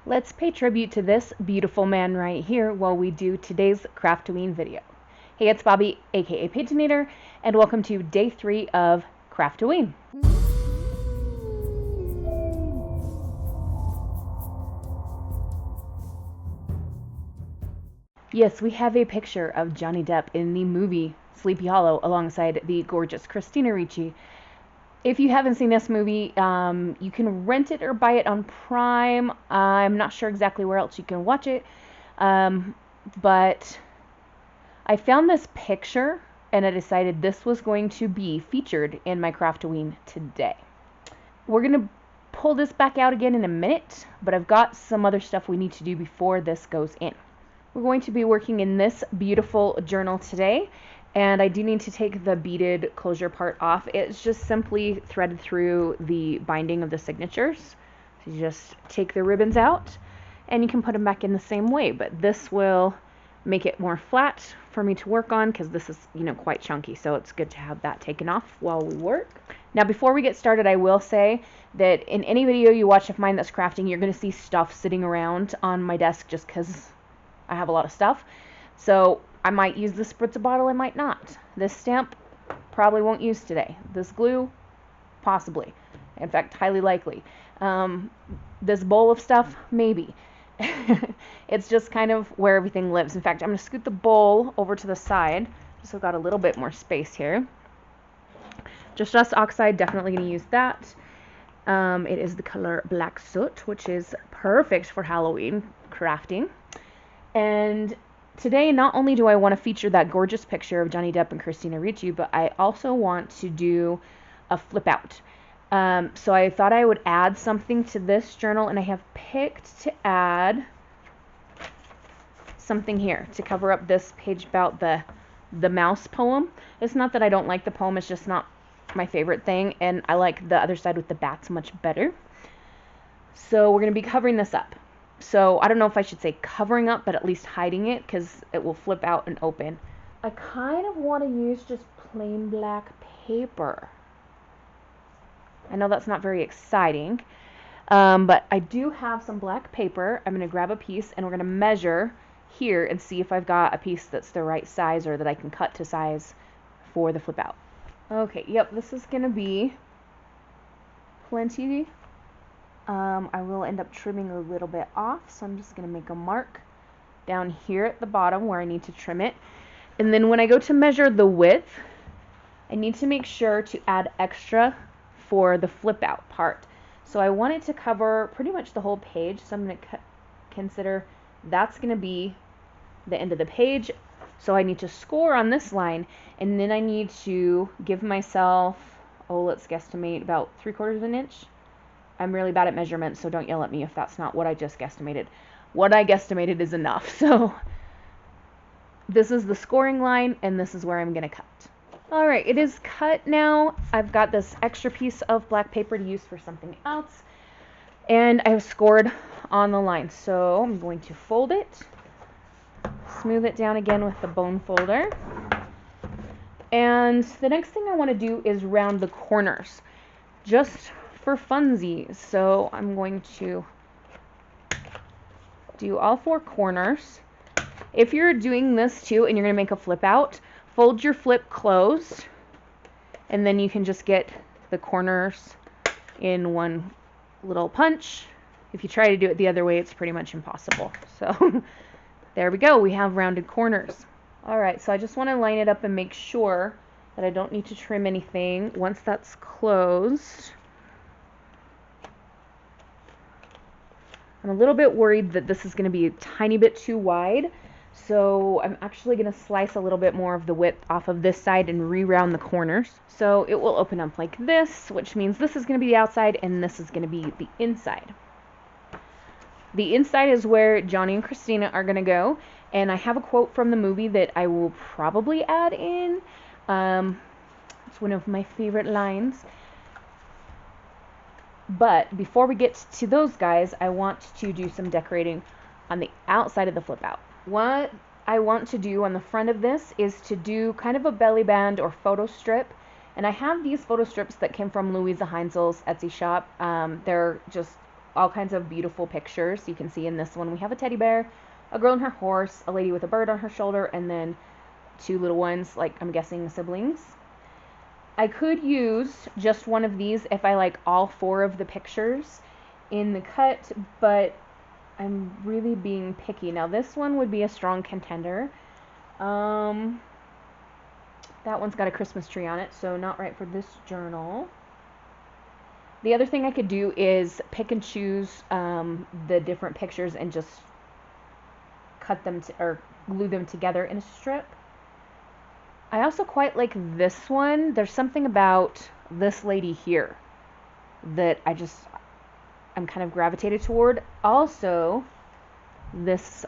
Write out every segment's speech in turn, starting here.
Let's pay tribute to this beautiful man right here while we do today's Craftoween video. Hey, it's Bobi, aka Paginator, and welcome to day 3 of Craftoween. Yes, we have a picture of Johnny Depp in the movie Sleepy Hollow alongside the gorgeous Christina Ricci. If you haven't seen this movie, you can rent it or buy it on Prime. I'm not sure exactly where else you can watch it, but I found this picture and I decided this was going to be featured in my Craftoween today. We're going to pull this back out again in a minute, but I've got some other stuff we need to do before this goes in. We're going to be working in this beautiful journal today, and I do need to take the beaded closure part off. It's just simply threaded through the binding of the signatures. So you just take the ribbons out and you can put them back in the same way, but this will make it more flat for me to work on because this is, quite chunky, so it's good to have that taken off while we work. Now, before we get started, I will say that in any video you watch of mine that's crafting, you're going to see stuff sitting around on my desk just because I have a lot of stuff. So I might use this spritzer bottle, I might not. This stamp, probably won't use today. This glue, possibly. In fact, highly likely. This bowl of stuff, maybe. It's just kind of where everything lives. In fact, I'm going to scoot the bowl over to the side, just so I've got a little bit more space here. Just Rust Oxide, definitely going to use that. It is the color Black Soot, which is perfect for Halloween crafting. And today, not only do I want to feature that gorgeous picture of Johnny Depp and Christina Ricci, but I also want to do a flip out. So I thought I would add something to this journal, and I have picked to add something here to cover up this page about the mouse poem. It's not that I don't like the poem, it's just not my favorite thing, and I like the other side with the bats much better. So we're going to be covering this up. So I don't know if I should say covering up, but at least hiding it, because it will flip out and open. I kind of want to use just plain black paper. I know that's not very exciting, but I do have some black paper. I'm going to grab a piece and we're going to measure here and see if I've got a piece that's the right size or that I can cut to size for the flip out. Okay, yep, this is going to be plenty. I will end up trimming a little bit off, so I'm just going to make a mark down here at the bottom where I need to trim it. And then when I go to measure the width, I need to make sure to add extra for the flip out part. So I want it to cover pretty much the whole page, so I'm going to consider that's going to be the end of the page. So I need to score on this line, and then I need to give myself, let's guesstimate about 3/4 of an inch. I'm really bad at measurements, so don't yell at me if that's not what I just guesstimated. What I guesstimated is enough. So this is the scoring line, and this is where I'm going to cut. All right, it is cut now. I've got this extra piece of black paper to use for something else, and I have scored on the line. So I'm going to fold it, smooth it down again with the bone folder, and the next thing I want to do is round the corners, just for funsies. So I'm going to do all 4 corners. If you're doing this too and you're going to make a flip out, fold your flip closed, and then you can just get the corners in one little punch. If you try to do it the other way, it's pretty much impossible. So there we go, we have rounded corners. Alright, so I just want to line it up and make sure that I don't need to trim anything. Once that's closed, I'm a little bit worried that this is going to be a tiny bit too wide, so I'm actually going to slice a little bit more of the width off of this side and re-round the corners. So it will open up like this, which means this is going to be the outside and this is going to be the inside. The inside is where Johnny and Christina are going to go, and I have a quote from the movie that I will probably add in. It's one of my favorite lines. But before we get to those guys, I want to do some decorating on the outside of the flip out. What I want to do on the front of this is to do kind of a belly band or photo strip. And I have these photo strips that came from Luise Etsy shop. They're just all kinds of beautiful pictures. You can see in this one we have a teddy bear, a girl and her horse, a lady with a bird on her shoulder, and then two little ones, like I'm guessing siblings. I could use just one of these if I like all four of the pictures in the cut, but I'm really being picky. Now this one would be a strong contender. That one's got a Christmas tree on it, so not right for this journal. The other thing I could do is pick and choose the different pictures and just cut them or glue them together in a strip. I also quite like this one. There's something about this lady here that I'm kind of gravitated toward. Also, this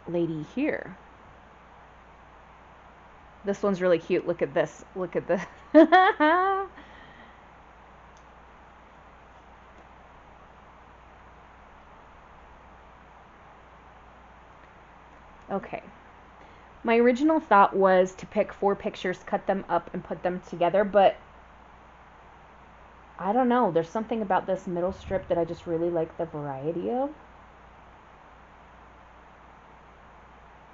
lady here. This one's really cute. Look at this. Look at this. Okay. My original thought was to pick 4 pictures, cut them up, and put them together, but I don't know. There's something about this middle strip that I just really like the variety of.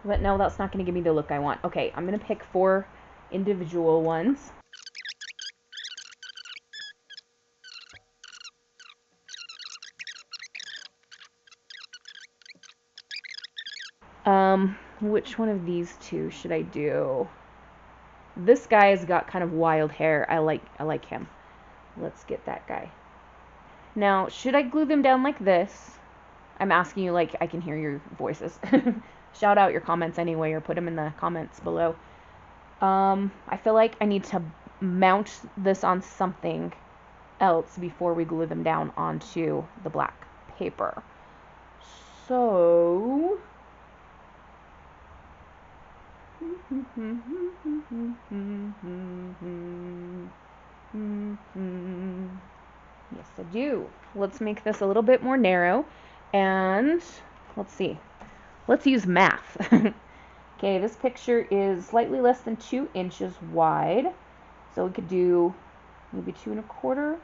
But no, that's not going to give me the look I want. Okay, I'm going to pick 4 individual ones. Which one of these two should I do? This guy's got kind of wild hair. I like him. Let's get that guy. Now, should I glue them down like this? I'm asking you like I can hear your voices. Shout out your comments anyway, or put them in the comments below. I feel like I need to mount this on something else before we glue them down onto the black paper. So... Yes, I do. Let's make this a little bit more narrow, and let's see. Let's use math. Okay, this picture is slightly less than 2 inches wide, so we could do maybe 2 1/4.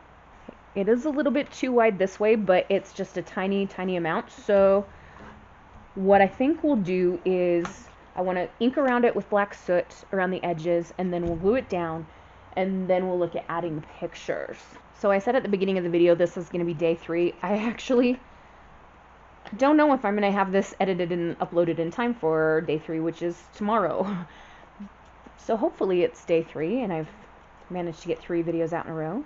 It is a little bit too wide this way, but it's just a tiny, tiny amount. So what I think we'll do is I want to ink around it with black soot around the edges, and then we'll glue it down, and then we'll look at adding the pictures. So I said at the beginning of the video this is going to be day 3. I actually don't know if I'm going to have this edited and uploaded in time for day 3, which is tomorrow. So hopefully it's day 3 and I've managed to get 3 videos out in a row.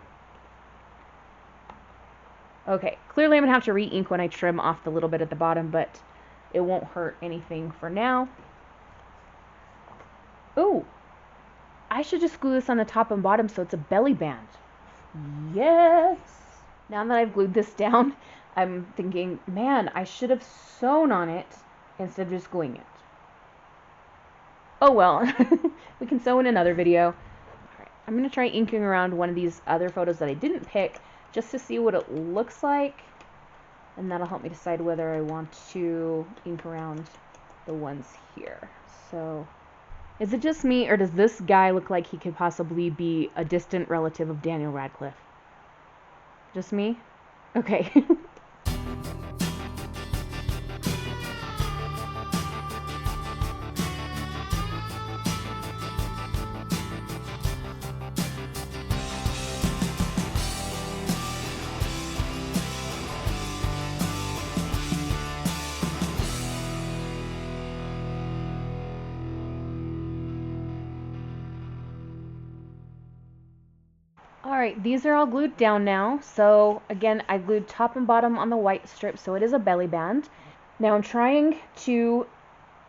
Okay, clearly I'm going to have to re-ink when I trim off the little bit at the bottom, but it won't hurt anything for now. Ooh, I should just glue this on the top and bottom so it's a belly band. Yes! Now that I've glued this down, I'm thinking, man, I should have sewn on it instead of just gluing it. Oh well, we can sew in another video. Alright, I'm going to try inking around one of these other photos that I didn't pick just to see what it looks like. And that'll help me decide whether I want to ink around the ones here. So, is it just me, or does this guy look like he could possibly be a distant relative of Daniel Radcliffe? Just me? Okay. Alright, these are all glued down now. So again, I glued top and bottom on the white strip, so it is a belly band. Now I'm trying to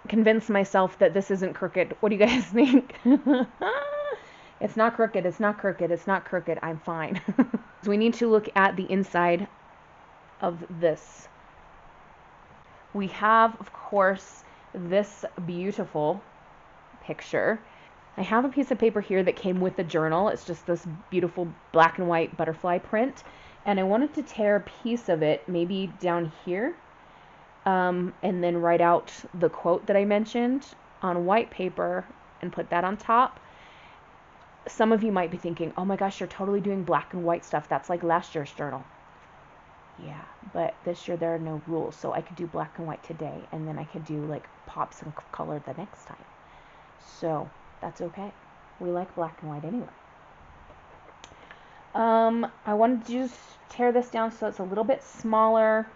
convince myself that this isn't crooked. What do you guys think? It's not crooked, it's not crooked, it's not crooked. I'm fine. So we need to look at the inside of this. We have, of course, this beautiful picture. I have a piece of paper here that came with the journal. It's just this beautiful black and white butterfly print. And I wanted to tear a piece of it, maybe down here, and then write out the quote that I mentioned on white paper and put that on top. Some of you might be thinking, oh my gosh, you're totally doing black and white stuff. That's like last year's journal. Yeah, but this year there are no rules, so I could do black and white today, and then I could do like pops and color the next time. So that's okay. We like black and white anyway. I wanted to just tear this down so it's a little bit smaller.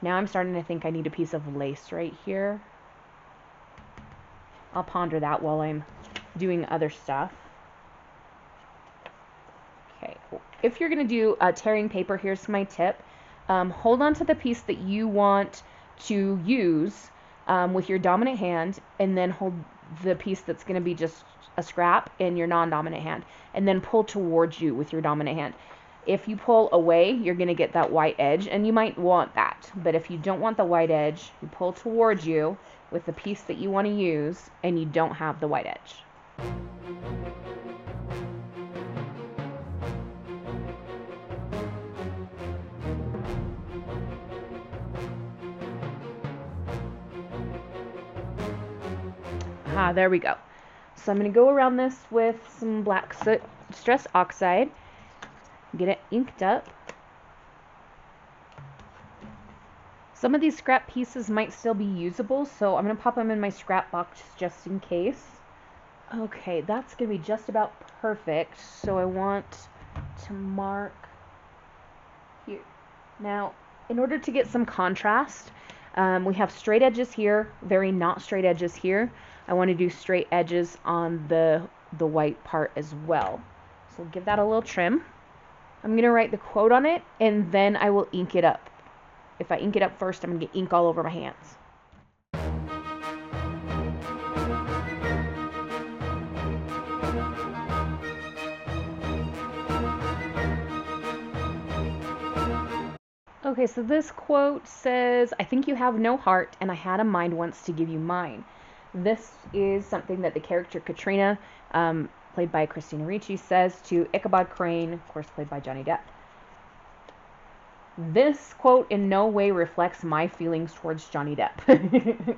Now I'm starting to think I need a piece of lace right here. I'll ponder that while I'm doing other stuff. Okay, if you're going to do tearing paper, here's my tip. Hold on to the piece that you want to use with your dominant hand, and then hold the piece that's going to be just a scrap in your non-dominant hand, and then pull towards you with your dominant hand. If you pull away, you're going to get that white edge, and you might want that. But if you don't want the white edge, you pull towards you with the piece that you want to use, and you don't have the white edge. There we go. So I'm going to go around this with some black stress oxide, get it inked up. Some of these scrap pieces might still be usable, so I'm going to pop them in my scrap box just in case. Okay, that's going to be just about perfect, so I want to mark here. Now, in order to get some contrast, we have straight edges here, very not straight edges here. I want to do straight edges on the white part as well. So give that a little trim. I'm going to write the quote on it, and then I will ink it up. If I ink it up first, I'm going to get ink all over my hands. Okay, so this quote says, "I think you have no heart, and I had a mind once to give you mine." This is something that the character Katrina, played by Christina Ricci, says to Ichabod Crane, of course played by Johnny Depp. This quote in no way reflects my feelings towards Johnny Depp.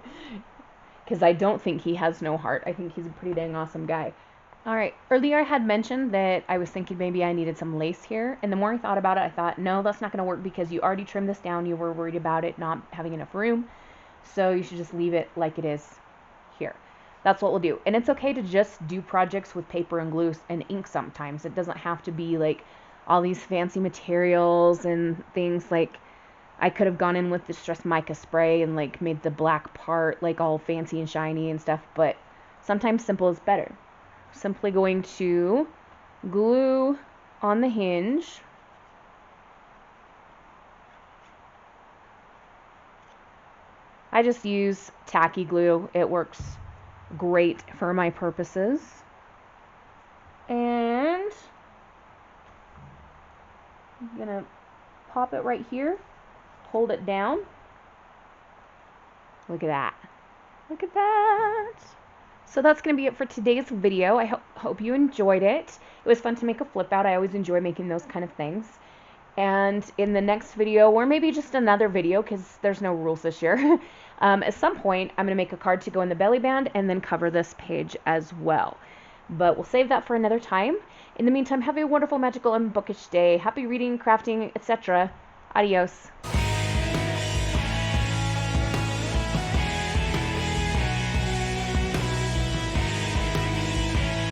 Because I don't think he has no heart. I think he's a pretty dang awesome guy. Alright, earlier I had mentioned that I was thinking maybe I needed some lace here, and the more I thought about it, I thought, no, that's not going to work because you already trimmed this down. You were worried about it not having enough room, so you should just leave it like it is here. That's what we'll do. And it's okay to just do projects with paper and glue and ink sometimes. It doesn't have to be like all these fancy materials and things. Like, I could have gone in with Distress Mica spray and like made the black part like all fancy and shiny and stuff, but sometimes simple is better. Simply going to glue on the hinge. I just use tacky glue. It works great for my purposes. And I'm going to pop it right here. Hold it down. Look at that. Look at that. So that's going to be it for today's video. I hope you enjoyed it. It was fun to make a flip out. I always enjoy making those kind of things. And in the next video, or maybe just another video, because there's no rules this year, at some point, I'm going to make a card to go in the belly band and then cover this page as well. But we'll save that for another time. In the meantime, have a wonderful, magical, and bookish day. Happy reading, crafting, etc. Adios.